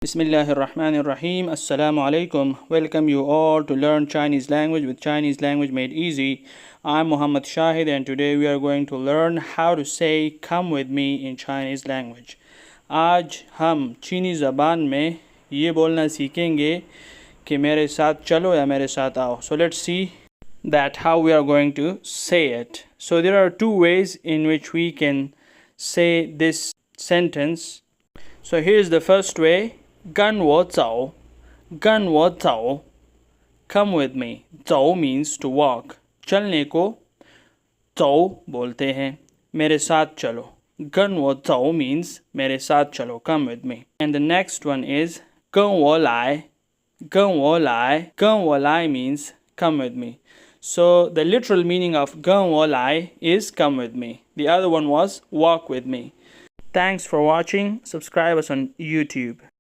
Bismillahirrahmanirrahim. Assalamu alaikum. Welcome you all to learn Chinese language with Chinese language made easy. I'm Muhammad Shahid and today we are going to learn how to say come with me in Chinese language. आज हम चीनी ज़बान में ये बोलना सीखेंगे कि मेरे साथ चलो या मेरे साथ आओ. So let's see that how we are going to say it. So there are two ways in which we can say this sentence. So here's the first way. 跟我走, 跟我走, come with me. 走 means to walk. चलने को 走 बोलते हैं. मेरे साथ चलो. 跟我走 means मेरे साथ चलो. Come with me. And the next one is 跟我来. 跟我来. 跟我来 means come with me. So the literal meaning of 跟我来 is come with me. The other one was walk with me. Thanks for watching. Subscribe us on YouTube.